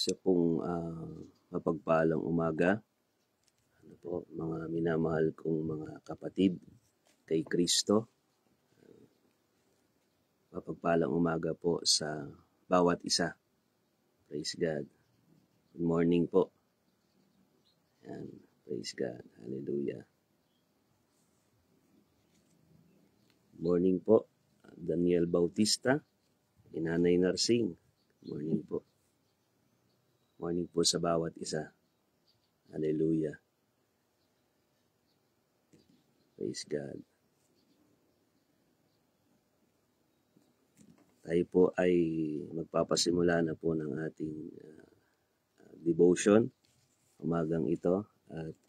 Isa pong mapagpalang umaga. Ano po, mga minamahal kong mga kapatid kay Kristo. Mapagpalang umaga po sa bawat isa. Praise God. Good morning po. Yan. Praise God. Hallelujah. Good morning po. Daniel Bautista. Inanay Narsing. Good morning po. Morning po sa bawat isa. Hallelujah. Praise God. Tayo po ay magpapasimula na po ng ating devotion umagang ito at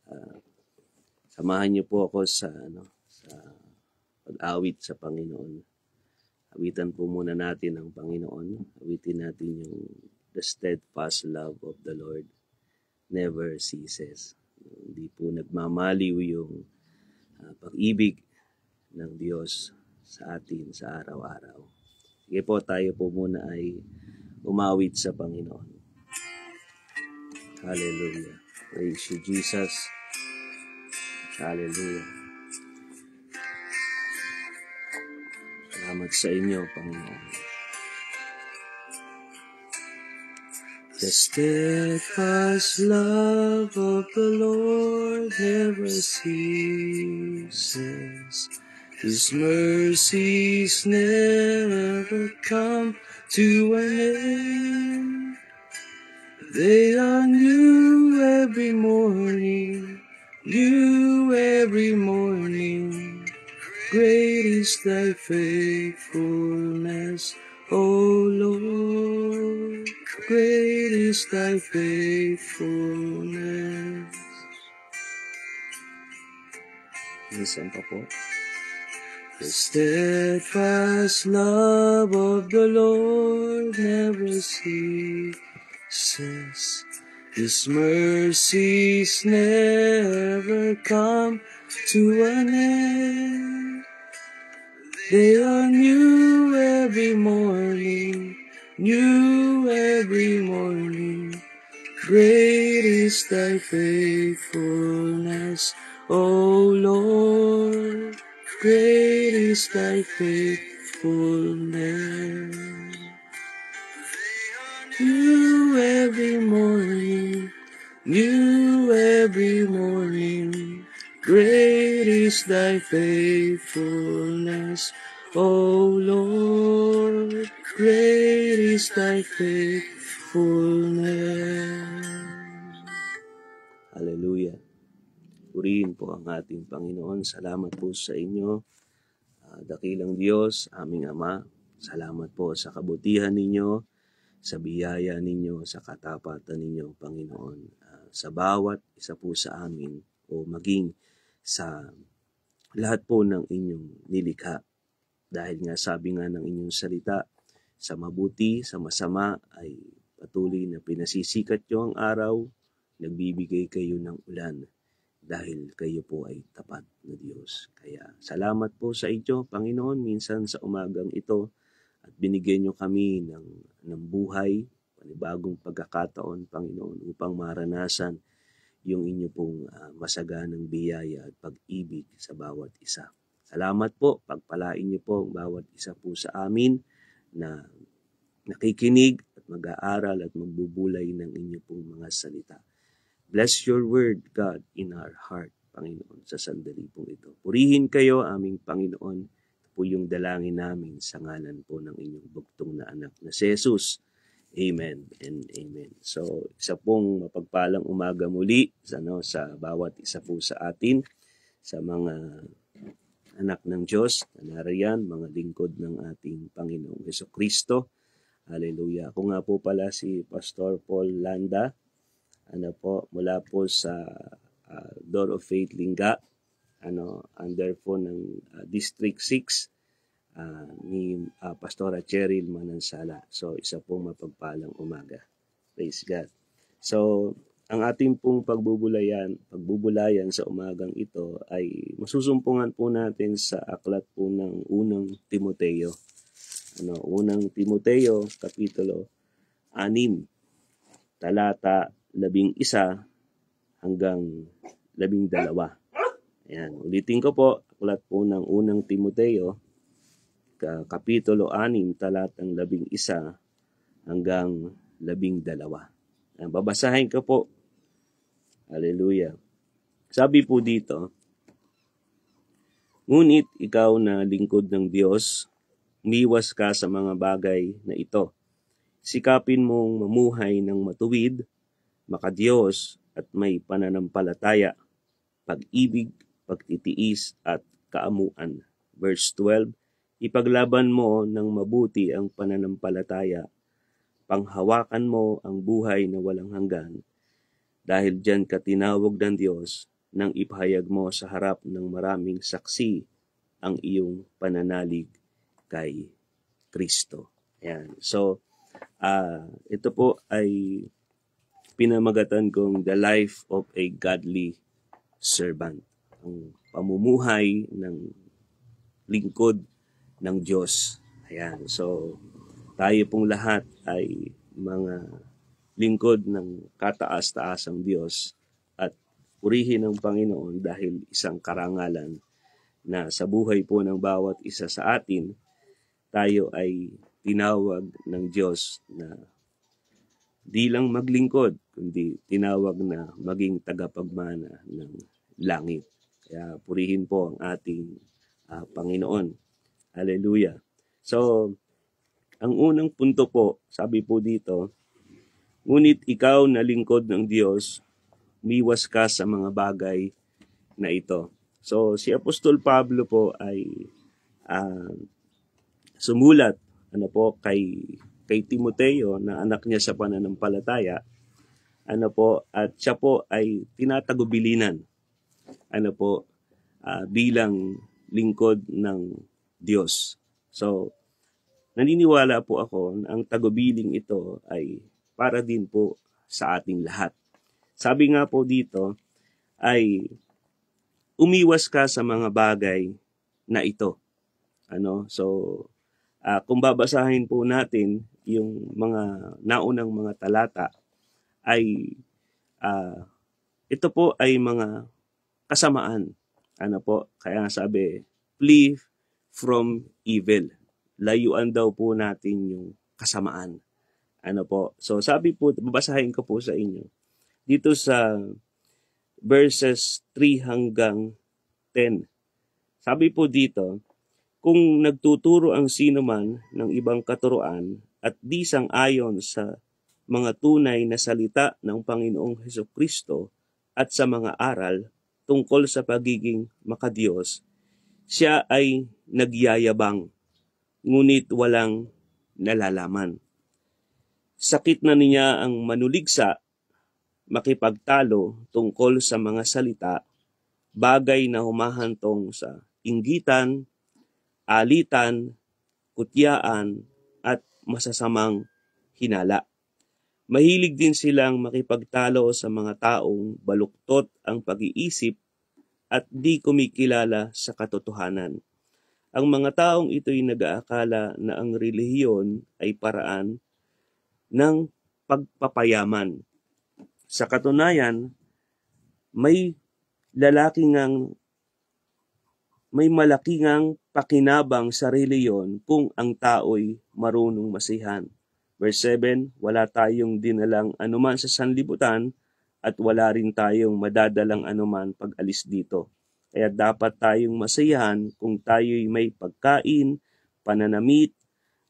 samahan niyo po ako sa pag-awit sa Panginoon. Awitan po muna natin ang Panginoon. Awitin natin yung the steadfast love of the Lord never ceases. Hindi po nagmamaliw yung pag-ibig ng Diyos sa atin sa araw-araw. Sige po, tayo po muna ay umawit sa Panginoon. Hallelujah. Praise you, Jesus. Hallelujah. Salamat sa inyo, Panginoon. The steadfast love of the Lord never ceases. His mercies never come to an end. They are new every morning, new every morning. Great is thy faithfulness, O Lord. Great is thy faithfulness. Listen pa po. The steadfast love of the Lord never ceases. His mercies never come to an end. They are new every morning, new every morning. Great is thy faithfulness, O Lord. Great is thy faithfulness. New every morning, new every morning. Great is thy faithfulness, O Lord. Great is thy faithfulness. Hallelujah. Purihin po ang ating Panginoon. Salamat po sa inyo. Dakilang Diyos, aming Ama, salamat po sa kabutihan ninyo, sa biyaya ninyo, sa katapatan ninyo, Panginoon. Sa bawat isa po sa amin o maging sa lahat po ng inyong nilikha. Dahil nga sabi nga ng inyong salita, sa mabuti, sa masama ay patuloy na pinasisikat nyo ang araw, nagbibigay kayo ng ulan. Dahil kayo po ay tapat na Diyos. Kaya salamat po sa inyo, Panginoon, minsan sa umagang ito at binigyan nyo kami ng buhay, panibagong pagkakataon, Panginoon, upang maranasan yung inyo pong masaganang biyaya at pag-ibig sa bawat isa. Salamat po, pagpalain nyo po ang bawat isa po sa amin na nakikinig at mag-aaral at magbubulay ng inyo pong mga salita. Bless your word, God, in our heart, Panginoon, sa sandali pong ito. Purihin kayo, aming Panginoon. Ito po yung dalangin namin sa ngalan po ng inyong bugtong na anak na si Jesus. Amen and amen. So, isa pong mapagpalang umaga muli sa bawat isa po sa atin, sa mga anak ng Diyos, na nariyan, mga lingkod ng ating Panginoong Jesucristo. Hallelujah. Ako nga po pala si Pastor Paul Landa. Mula po sa Door of Faith Lingga, under po ng District 6 ni Pastora Cheryl Manansala. So, isa pong mapagpalang umaga. Praise God. So, ang ating pong pagbubulayan sa umagang ito ay masusumpungan po natin sa aklat po ng unang Timoteo. Unang Timoteo, Kapitulo 6. talata 11 hanggang 12. Ayan, ulitin ko po, aklat po ng unang Timoteo, kapitulo 6, talatang 11 hanggang 12. Ayan, babasahin ko po. Hallelujah. Sabi po dito, ngunit ikaw na lingkod ng Diyos, umiwas ka sa mga bagay na ito. Sikapin mong mamuhay ng matuwid, makadiyos at may pananampalataya, pag-ibig, pagtitiis at kaamuan. Verse 12, ipaglaban mo ng mabuti ang pananampalataya, panghawakan mo ang buhay na walang hanggan, dahil diyan ka tinawag ng Diyos nang ipahayag mo sa harap ng maraming saksi ang iyong pananalig kay Kristo. Ayan. So, ito po ay pinamagatan kong the life of a godly servant. Ang pamumuhay ng lingkod ng Diyos. Ayan. So, tayo pong lahat ay mga lingkod ng kataas-taasang Diyos at purihin ng Panginoon dahil isang karangalan na sa buhay po ng bawat isa sa atin, tayo ay tinawag ng Diyos na di lang maglingkod, kundi tinawag na maging tagapagmana ng langit. Kaya purihin po ang ating Panginoon. Hallelujah. So, ang unang punto po, sabi po dito, ngunit ikaw na lingkod ng Diyos, umiwas ka sa mga bagay na ito. So, si Apostol Pablo po ay sumulat kay Timoteo na anak niya sa pananampalataya, at siya po ay tinatagubilinan bilang lingkod ng Diyos. So, naniniwala po ako na ang tagubiling ito ay para din po sa ating lahat. Sabi nga po dito ay umiwas ka sa mga bagay na ito. So, kung babasahin po natin yung mga naunang mga talata ay ito po ay mga kasamaan. Kaya sabi, flee from evil. Layuan daw po natin yung kasamaan. So sabi po, babasahin ko po sa inyo. Dito sa verses 3 hanggang 10. Sabi po dito, kung nagtuturo ang sino man ng ibang katuruan at di sang-ayon sa mga tunay na salita ng Panginoong Hesukristo at sa mga aral tungkol sa pagiging makadiyos, siya ay nagyayabang, ngunit walang nalalaman. Sakit na niya ang manuligsa, makipagtalo tungkol sa mga salita, bagay na humahantong sa inggitan, alitan, kutyaan, at masasamang hinala. Mahilig din silang makipagtalo sa mga taong baluktot ang pag-iisip at di kumikilala sa katotohanan. Ang mga taong ito'y nag-aakala na ang relihiyon ay paraan ng pagpapayaman. Sa katunayan, may malaki ngang pakinabang sa relihiyon kung ang tao'y marunong masihan. Verse 7, wala tayong dinalang anuman sa sanlibutan at wala rin tayong madadalang anuman pag alis dito. Kaya dapat tayong masiyahan kung tayo'y may pagkain, pananamit,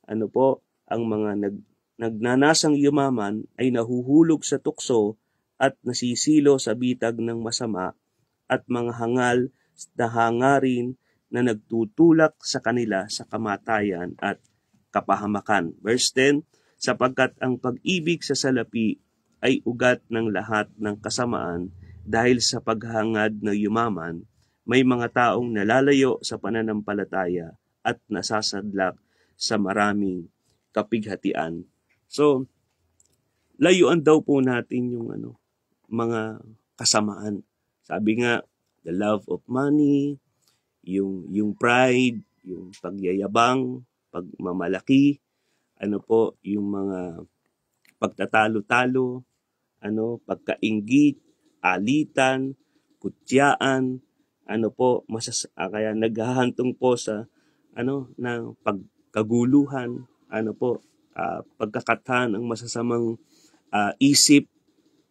ang mga nagnanasang yumaman ay nahuhulog sa tukso at nasisilo sa bitag ng masama at mga hangal na hangarin na nagtutulak sa kanila sa kamatayan at kapahamakan. Verse 10, sapagkat ang pag-ibig sa salapi ay ugat ng lahat ng kasamaan dahil sa paghangad na yumaman, may mga taong nalalayo sa pananampalataya at nasasadlak sa maraming kapighatian. So, layuan daw po natin yung mga kasamaan. Sabi nga, the love of money, yung pride, yung pagyayabang, pagmamalaki, yung mga pagtatalo-talo, pagkainggit, alitan, kutyaan, kaya naghahantong po sa ng pagkaguluhan, pagkakathan ng masasamang isip,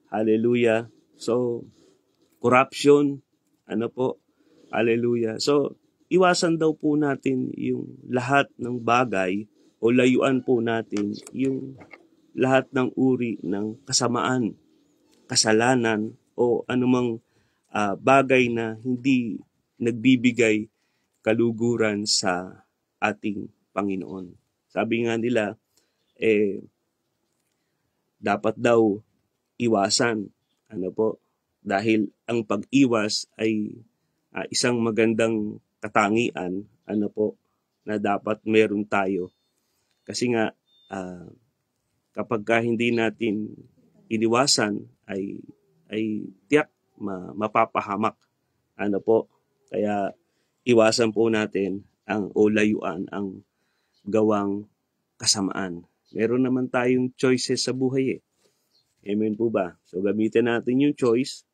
hallelujah. So, corruption, hallelujah. So, iwasan daw po natin yung lahat ng bagay o layuan po natin yung lahat ng uri ng kasamaan, kasalanan o anumang bagay na hindi nagbibigay kaluguran sa ating Panginoon. Sabi nga nila, dapat daw iwasan. Dahil ang pag-iwas ay isang magandang katangian, na dapat meron tayo. Kasi nga, kapag hindi natin iniwasan, ay tiyak mapapahamak. Kaya iwasan po natin o layuan ang gawang kasamaan. Meron naman tayong choices sa buhay . Amen po ba? So gamitin natin yung choice.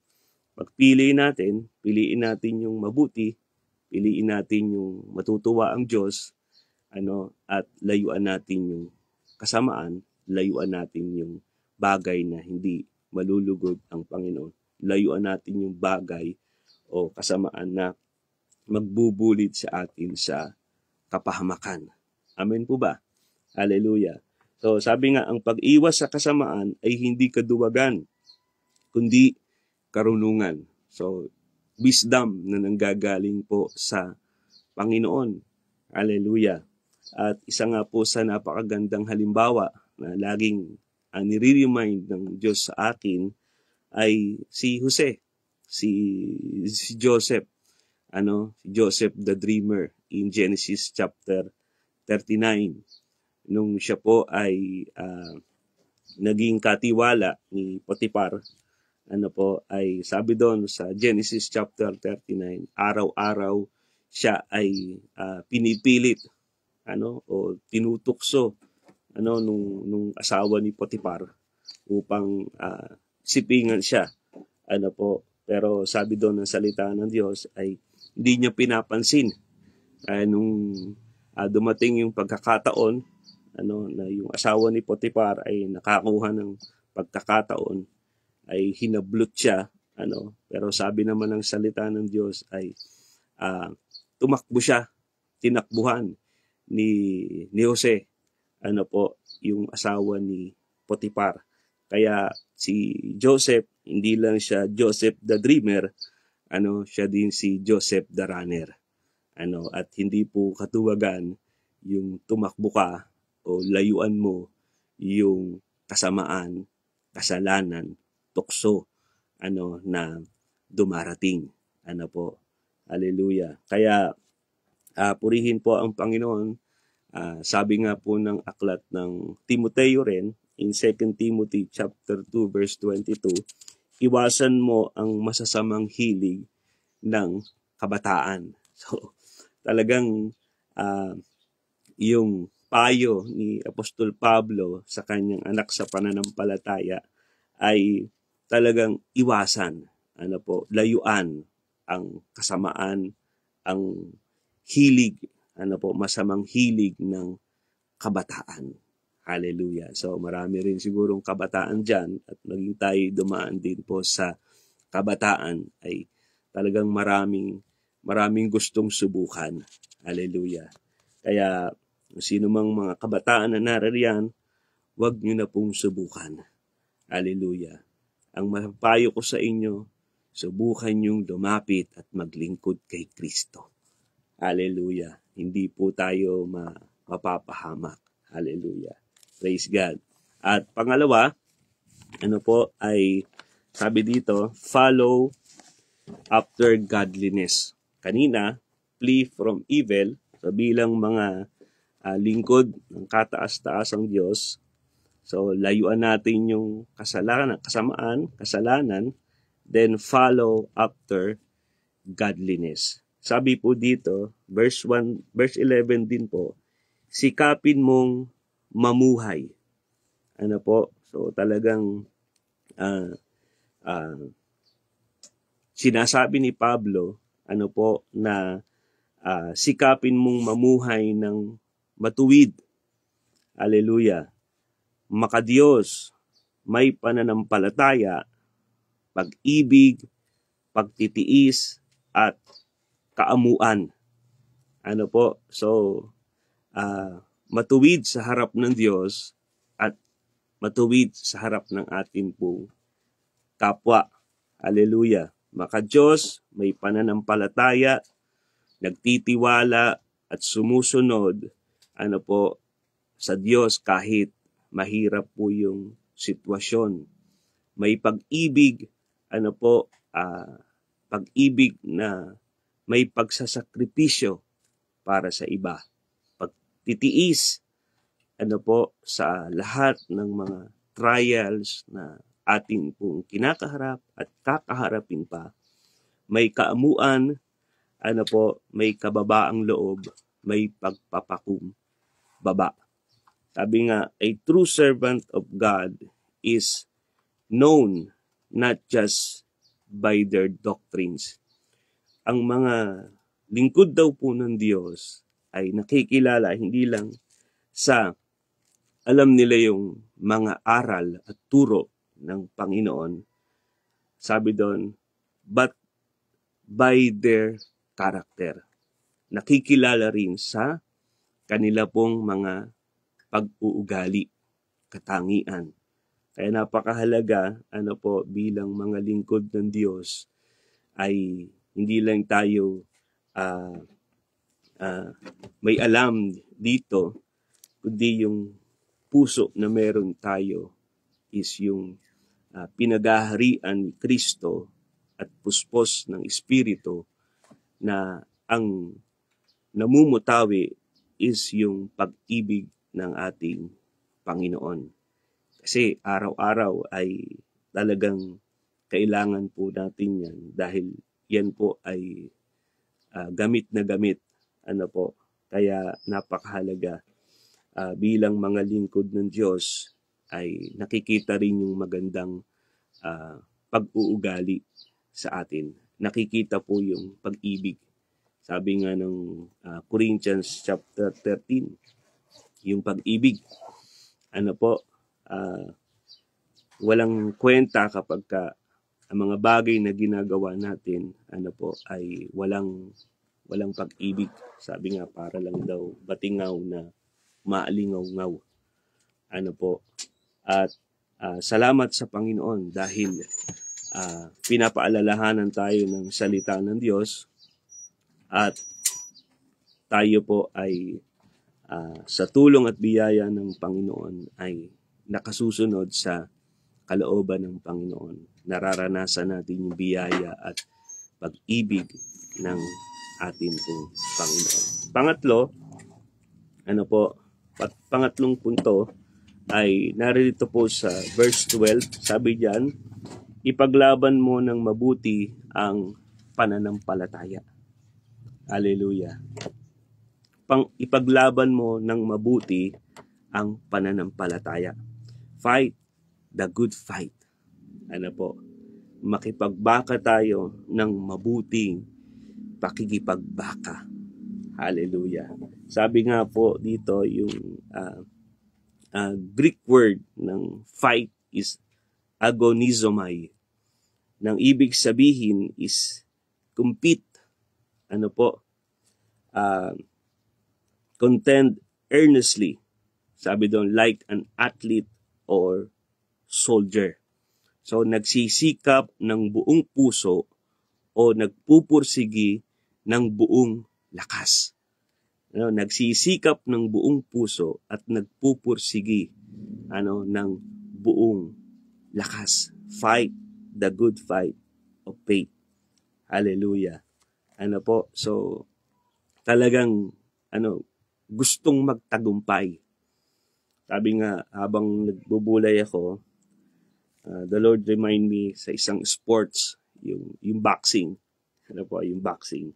Piliin natin yung mabuti, piliin natin yung matutuwa ang Diyos, at layuan natin yung kasamaan, layuan natin yung bagay na hindi malulugod ang Panginoon. Layuan natin yung bagay o kasamaan na magbubulit sa atin sa kapahamakan. Amen po ba? Hallelujah. So sabi nga, ang pag-iwas sa kasamaan ay hindi kaduwagan, kundi karunungan. So, wisdom na nanggagaling po sa Panginoon. Hallelujah. At isa nga po sa napakagandang halimbawa na laging nire-remind ng Diyos sa akin ay si Jose, si Joseph, si Joseph the Dreamer in Genesis chapter 39. Nung siya po ay naging katiwala ni Potiphar, ay sabi doon sa Genesis chapter 39, araw-araw siya ay pinipilit o tinutukso nung asawa ni Potiphar upang sipingan siya. Pero sabi doon ng salita ng Diyos ay hindi niya pinapansin. Nung dumating yung pagkakataon na yung asawa ni Potiphar ay nakakuha ng pagkakataon, ay hinablot siya, pero sabi naman ng salita ng Diyos ay tumakbo siya, tinakbuhan ni Jose, yung asawa ni Potiphar. Kaya si Joseph, hindi lang siya Joseph the Dreamer, siya din si Joseph the Runner. At hindi po katuwagan yung tumakbo ka o layuan mo yung kasamaan, kasalanan, tukso na dumarating. Hallelujah. Kaya purihin po ang Panginoon. Sabi nga po ng aklat ng Timoteo rin in 2 Timothy chapter 2 verse 22, iwasan mo ang masasamang hilig ng kabataan. So talagang yung payo ni Apostol Pablo sa kanyang anak sa pananampalataya ay talagang iwasan, layuan ang kasamaan, ang hilig, masamang hilig ng kabataan. Hallelujah. So marami rin sigurong kabataan dyan at naging tayo dumaan din po sa kabataan ay talagang maraming gustong subukan. Hallelujah. Kaya sino mang mga kabataan na naririyan, huwag nyo na pong subukan. Hallelujah. Ang mapapayo ko sa inyo, subukan yung lumapit at maglingkod kay Kristo. Hallelujah. Hindi po tayo mapapahamak. Hallelujah. Praise God. At pangalawa, ay sabi dito, follow after godliness. Kanina, flee from evil. So bilang mga lingkod ng kataas-taasang Diyos, so layuan natin yung kasalanan, then follow after godliness. Sabi po dito, verse 11 din po, sikapin mong mamuhay. So talagang ah, ah, sinasabi ni Pablo, na sikapin mong mamuhay ng matuwid. Hallelujah. Makadiyos, may pananampalataya, pag-ibig, pagtitiis, at kaamuan. So, matuwid sa harap ng Diyos at matuwid sa harap ng ating pong kapwa. Hallelujah. Makadiyos, may pananampalataya, nagtitiwala at sumusunod sa Diyos kahit mahirap po yung sitwasyon. May pag-ibig, pag-ibig na may pagsasakripisyo para sa iba. Pagtitiis, sa lahat ng mga trials na ating pong kinakaharap at kakaharapin pa. May kaamuan, may kababaang loob, may pagpapakumbaba. Sabi nga, a true servant of God is known not just by their doctrines. Ang mga lingkod daw po ng Diyos ay nakikilala hindi lang sa alam nila yung mga aral at turo ng Panginoon. Sabi doon, but by their character. Nakikilala rin sa kanila pong mga pag-uugali, katangian. Kaya napakahalaga, bilang mga lingkod ng Diyos, ay hindi lang tayo may alam dito, kundi yung puso na meron tayo is yung pinagaharian ni Kristo at puspos ng Espiritu na ang namumutawi is yung pag-ibig ng ating Panginoon. Kasi araw-araw ay talagang kailangan po natin yan dahil yan po ay gamit na gamit. Kaya napakahalaga bilang mga lingkod ng Diyos ay nakikita rin yung magandang pag-uugali sa atin. Nakikita po yung pag-ibig. Sabi nga ng Corinthians chapter 13, yung pag-ibig, walang kwenta kapag ang mga bagay na ginagawa natin, ay walang pag-ibig. Sabi nga, para lang daw batingaw na maalingaw-ngaw. At salamat sa Panginoon dahil pinapaalalahanan tayo ng salita ng Diyos at tayo po ay sa tulong at biyaya ng Panginoon ay nakasusunod sa kalooban ng Panginoon. Nararanasan natin yung biyaya at pag-ibig ng ating pong Panginoon. Pangatlo, pangatlong punto ay narito po sa verse 12. Sabi diyan, ipaglaban mo ng mabuti ang pananampalataya. Hallelujah. Ipaglaban mo ng mabuti ang pananampalataya. Fight the good fight. Makipagbaka tayo ng mabuting pakikipagbaka. Hallelujah. Sabi nga po dito yung Greek word ng fight is agonizomai. Nang ibig sabihin is compete. Contend earnestly. Sabi doon, like an athlete or soldier. So, nagsisikap ng buong puso o nagpupursigi ng buong lakas. Nagsisikap ng buong puso at nagpupursigi ng buong lakas. Fight the good fight of faith. Hallelujah. So talagang gustong magtagumpay. Sabi nga, habang nagbubulay ako, the Lord remind me sa isang sports, yung boxing. Yung boxing.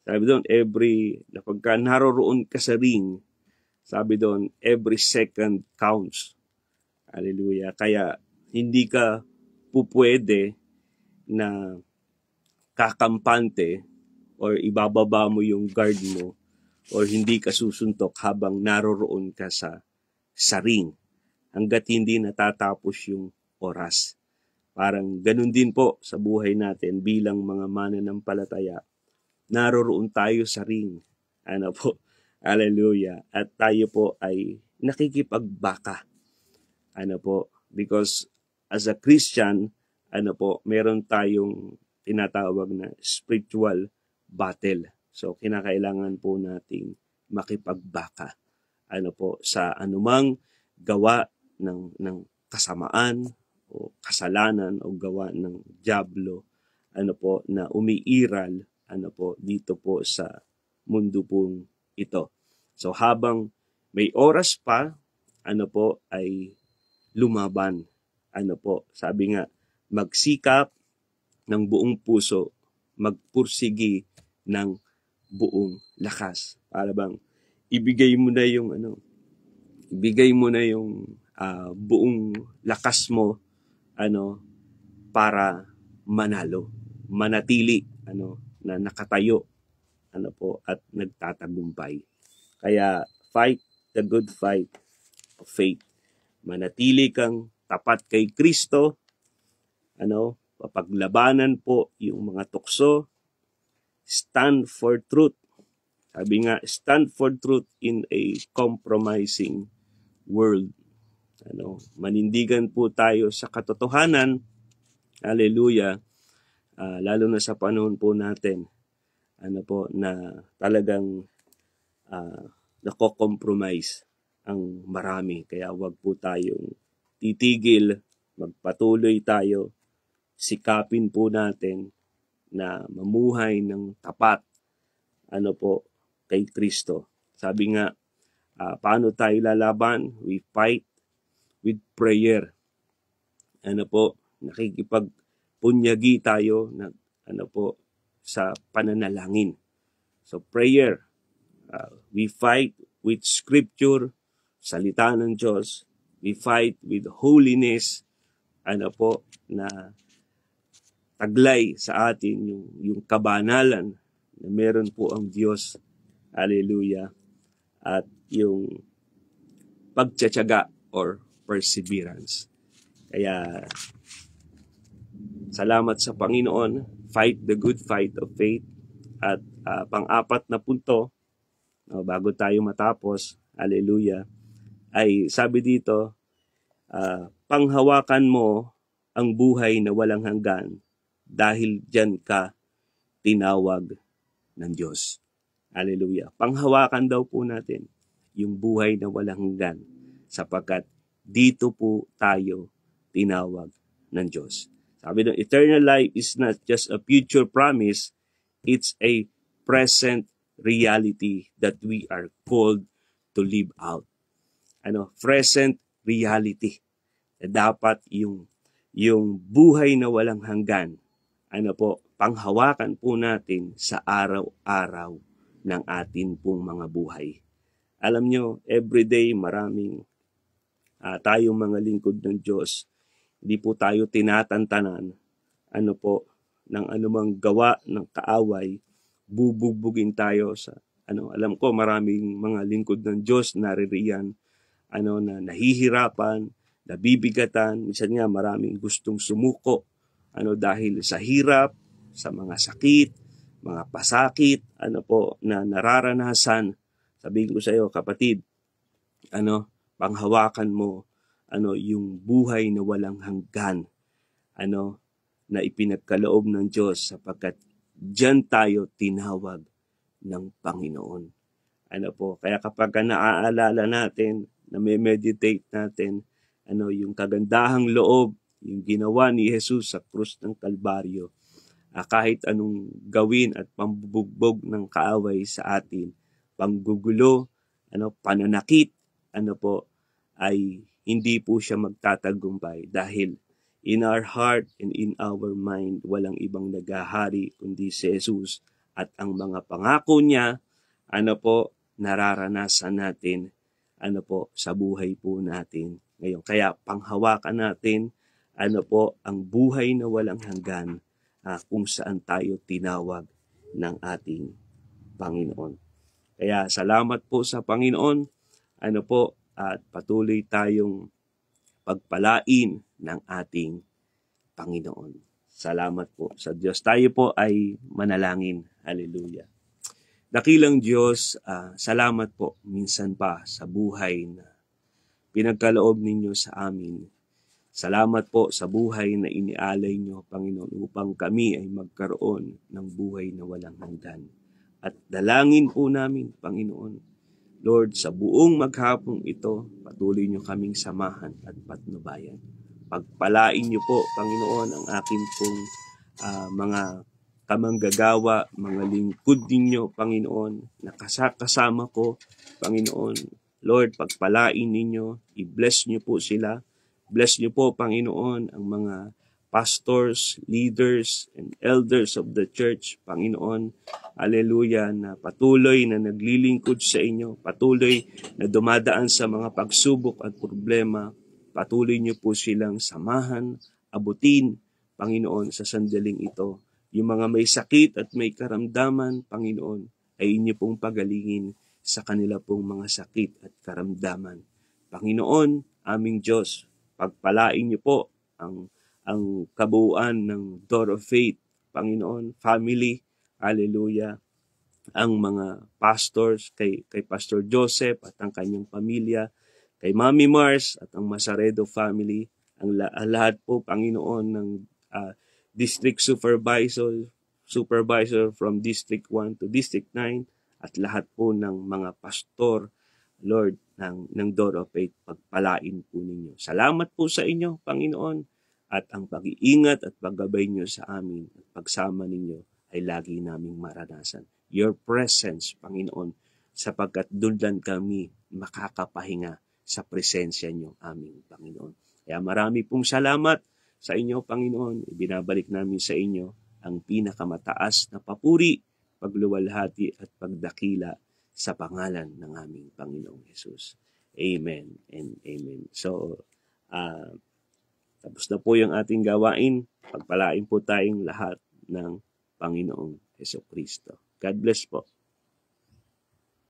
Sabi doon, pagka naroroon ka sa ring, sabi doon, every second counts. Hallelujah. Kaya, hindi ka pupwede na kakampante or ibababa mo yung guard mo or hindi ka susuntok habang naroroon ka sa ring hanggat hindi natatapos yung oras. Parang ganun din po sa buhay natin bilang mga mananampalataya. Naroroon tayo sa ring. Ano po? Hallelujah. At tayo po ay nakikipagbaka. Ano po? Because as a Christian, ano po, meron tayong tinatawag na spiritual battle. So, kinakailangan po nating makipagbaka. Ano po, sa anumang gawa ng kasamaan o kasalanan o gawa ng dyablo, ano po, na umiiral, ano po, dito po sa mundo pong ito. So, habang may oras pa, ano po, ay lumaban. Ano po, sabi nga, magsikap ng buong puso, magpursigi ng buong lakas. Para bang ibigay mo na yung buong lakas mo para manalo, manatili na nakatayo at nagtatagumpay. Kaya fight the good fight of faith. Manatili kang tapat kay Kristo, papaglabanan po yung mga tukso, stand for truth. Sabi nga, stand for truth in a compromising world. Manindigan po tayo sa katotohanan, hallelujah, lalo na sa panahon po natin, na talagang nako-compromise ang marami. Kaya wag po tayong titigil, magpatuloy tayo, sikapin po natin na mamuhay ng tapat kay Kristo. Sabi nga, paano tayo lalaban? We fight with prayer. Nakikipagpunyagi tayo sa pananalangin. So prayer, we fight with scripture, salita ng Diyos. We fight with holiness, na taglay sa atin yung kabanalan na meron po ang Diyos. Hallelujah. At yung pagtsatsaga or perseverance. Kaya salamat sa Panginoon. Fight the good fight of faith. At pang-apat na punto, bago tayo matapos, hallelujah, ay sabi dito, panghawakan mo ang buhay na walang hanggan dahil diyan ka tinawag ng Diyos. Hallelujah. Panghawakan daw po natin yung buhay na walang hanggan sapagkat dito po tayo tinawag ng Diyos. Sabi ng eternal life is not just a future promise, it's a present reality that we are called to live out. Present reality. Dapat yung buhay na walang hanggan, panghawakan po natin sa araw-araw ng atin pong mga buhay. Alam nyo, everyday maraming tayong mga lingkod ng Diyos, hindi po tayo tinatantanan ng anumang gawa ng kaaway, bubugbugin tayo sa alam ko maraming mga lingkod ng Diyos naririyan na nahihirapan, nabibigatan, minsan nga maraming gustong sumuko dahil sa hirap, sa mga sakit, mga pasakit na nararanasan. Sabihin ko sa iyo, kapatid, panghawakan mo yung buhay na walang hanggan na ipinagkaloob ng Diyos sapagkat diyan tayo tinawag ng Panginoon. Kaya kapag naaalala natin, na-meditate natin yung kagandahang loob, yung ginawa ni Jesus sa krus ng Kalbaryo, kahit anong gawin at pambubugbog ng kaaway sa atin, panggugulo, pananakit, ay hindi po siya magtatagumpay dahil in our heart and in our mind, walang ibang naghahari kundi si Jesus at ang mga pangako niya, nararanasan natin, sa buhay po natin ngayon. Kaya panghawakan natin ang buhay na walang hanggan kung saan tayo tinawag ng ating Panginoon. Kaya salamat po sa Panginoon, at patuloy tayong pagpalain ng ating Panginoon. Salamat po sa Diyos. Tayo po ay manalangin. Hallelujah. Dakilang Diyos, salamat po minsan pa sa buhay na pinagkaloob ninyo sa amin. Salamat po sa buhay na inialay nyo, Panginoon, upang kami ay magkaroon ng buhay na walang hanggan. At dalangin po namin, Panginoon, Lord, sa buong maghapong ito, patuloy nyo kaming samahan at patnubayan. Pagpalain nyo po, Panginoon, ang aking pong mga kamanggagawa, mga lingkod ninyo, Panginoon, na kasama ko, Panginoon. Lord, pagpalain ninyo, i-bless nyo po sila. Bless nyo po, Panginoon, ang mga pastors, leaders, and elders of the church, Panginoon. Hallelujah, na patuloy na naglilingkod sa inyo, patuloy na dumadaan sa mga pagsubok at problema. Patuloy nyo po silang samahan, abutin, Panginoon, sa sandaling ito. Yung mga may sakit at may karamdaman, Panginoon, ay inyo pong pagalingin sa kanila pong mga sakit at karamdaman. Panginoon, aming Diyos, pagpalain niyo po ang kabuuan ng Door of Faith, Panginoon, family, hallelujah, ang mga pastors, kay Pastor Joseph at ang kanyang pamilya, kay Mami Mars at ang Masaredo family, ang lahat po, Panginoon, ng district supervisor from District 1 to District 9, at lahat po ng mga pastor, Lord, ng Door of Faith, pagpalain po ninyo. Salamat po sa inyo, Panginoon, at ang pag-iingat at paggabay nyo sa amin at pagsama ninyo ay lagi naming maranasan. Your presence, Panginoon, sapagkat doon lang kami makakapahinga sa presensya nyo, aming Panginoon. Kaya marami pong salamat sa inyo, Panginoon. Ibinabalik namin sa inyo ang pinakamataas na papuri, pagluwalhati at pagdakila sa pangalan ng aming Panginoong Jesus. Amen and amen. So, tapos na po yung ating gawain. Pagpalain po tayong lahat ng Panginoong Jesucristo. God bless po.